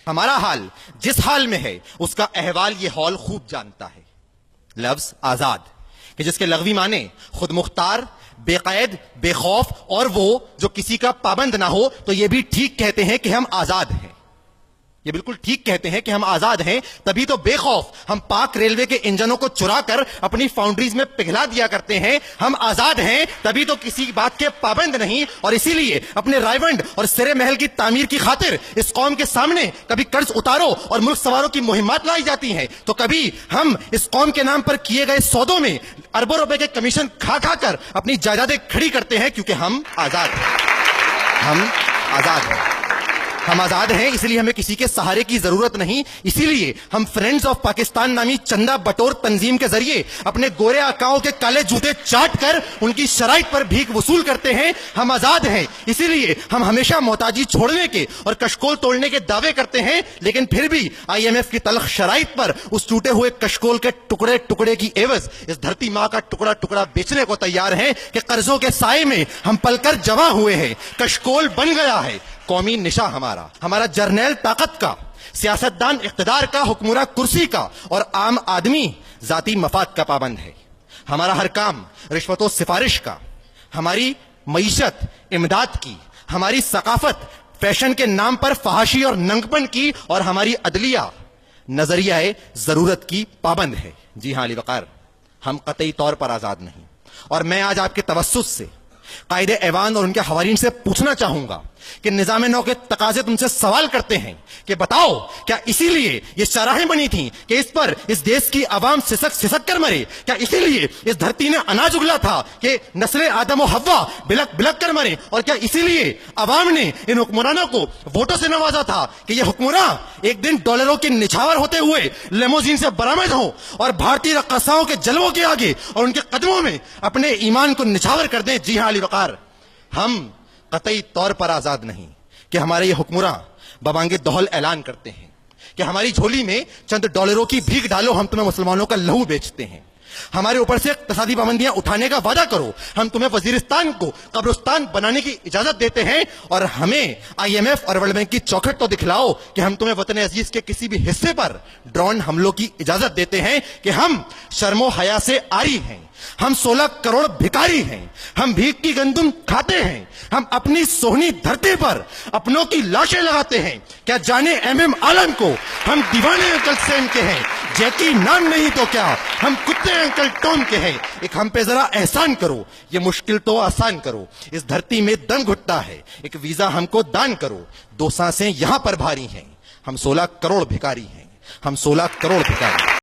ہمارا حال جس حال میں ہے اس کا احوال یہ ہال خوب جانتا ہے. لفظ آزاد کہ جس کے لغوی معنی خود مختار، بے قید، بے خوف اور وہ جو کسی کا پابند نہ ہو، تو یہ بھی ٹھیک کہتے ہیں کہ ہم آزاد ہیں. یہ بالکل ٹھیک کہتے ہیں کہ ہم آزاد ہیں. تبھی تو بے خوف ہم پاک ریلوے کے انجنوں کو چرا کر اپنی فاؤنڈریز میں پگھلا دیا کرتے ہیں. ہم آزاد ہیں تبھی تو کسی بات کے پابند نہیں، اور اسی لیے اپنے رائیونڈ اور سرے محل کی تعمیر کی خاطر اس قوم کے سامنے کبھی قرض اتارو اور ملک سواروں کی مہمات لائی جاتی ہیں، تو کبھی ہم اس قوم کے نام پر کیے گئے سودوں میں اربوں روپے کے کمیشن کھا کھا کر اپنی جائیدادیں کھڑی کرتے ہیں، کیونکہ ہم آزاد ہیں. ہم آزاد ہیں. ہم آزاد ہیں اس لیے ہمیں کسی کے سہارے کی ضرورت نہیں. اسی لیے ہم فرینڈز آف پاکستان نامی چندہ بٹور تنظیم کے ذریعے اپنے گورے آقاؤں کے کالے جوتے چاٹ کر ان کی شرائط پر بھیک وصول کرتے ہیں. ہم آزاد ہیں اسی لیے ہم ہمیشہ محتاجی چھوڑنے کے اور کشکول توڑنے کے دعوے کرتے ہیں، لیکن پھر بھی IMF کی تلخ شرائط پر اس ٹوٹے ہوئے کشکول کے ٹکڑے ٹکڑے کی عوض اس دھرتی ماں کا ٹکڑا ٹکڑا بیچنے کو تیار ہیں کہ قرضوں کے سائے میں ہم پل کر جمع ہوئے ہیں. کشکول بن گیا ہے قومی نشا ہمارا جرنیل طاقت کا، سیاستدان اقتدار کا، حکمراں کرسی کا، اور عام آدمی ذاتی مفاد کا پابند ہے. ہمارا ہر کام رشوت و سفارش کا، ہماری معیشت امداد کی، ہماری ثقافت فیشن کے نام پر فحاشی اور ننگپن کی، اور ہماری عدلیہ نظریہ ضرورت کی پابند ہے. جی ہاں علی وقار، ہم قطعی طور پر آزاد نہیں. اور میں آج آپ کے توسط سے قائد ایوان اور ان کے حوارین سے پوچھنا چاہوں گا کہ نظام نو کے تقاضے تم سے سوال کرتے ہیں کہ بتاؤ کیا اسی لیے یہ شاہراہیں بنی تھیں کہ اس پر اس دیش کی عوام سسک سسک کر مرے؟ کیا اسی لیے اس دھرتی نے اناج اگلا تھا کہ نسل آدم و حوا بلک بلک کر مرے؟ اور کیا اسی لیے عوام نے ان حکمرانوں کو ووٹوں سے نوازا تھا کہ یہ حکمراں ایک دن ڈالروں کے نچھاور ہوتے ہوئے لیموزین سے برآمد ہوں اور بھارتی رقاصاؤں کے جلووں کے آگے اور ان کے قدموں میں اپنے ایمان کو نچھاور کر دیں؟ جی ہاں علی وقار، ہم قطعی طور پر آزاد نہیں کہ ہمارے یہ حکمراں ببانگ دہل اعلان کرتے ہیں کہ ہماری جھولی میں چند ڈالروں کی بھیک ڈالو، ہم تمہیں مسلمانوں کا لہو بیچتے ہیں. ہمارے اوپر سے اقتصادی پابندیاں اٹھانے کا وعدہ کرو، ہم تمہیں وزیرستان کو قبرستان بنانے کی اجازت دیتے ہیں، اور ہمیں IMF اور ورلڈ بینک کی چوکھٹ تو دکھلاؤ کہ ہم تمہیں وطن عزیز کے کسی بھی حصے پر ڈرون حملوں کی اجازت دیتے ہیں. کہ ہم شرم و حیا سے عاری ہیں، ہم 16 کروڑ بھکاری ہیں، ہم بھیک کی گندم کھاتے ہیں، ہم اپنی سونی دھرتی پر اپنوں کی لاشیں لگاتے ہیں. کیا جانے MM عالم کو ہم دیوانے انکل سین کے ہیں؟ جیکی نام نہیں تو کیا ہم کتے انکل ٹوم کے ہیں؟ ایک ہم پہ ذرا احسان کرو، یہ مشکل تو آسان کرو. اس دھرتی میں دم گھٹتا ہے، ایک ویزا ہم کو دان کرو. 2 سانسیں یہاں پر بھاری ہیں، ہم 16 کروڑ بھکاری ہیں، ہم 16 کروڑ بھکاری.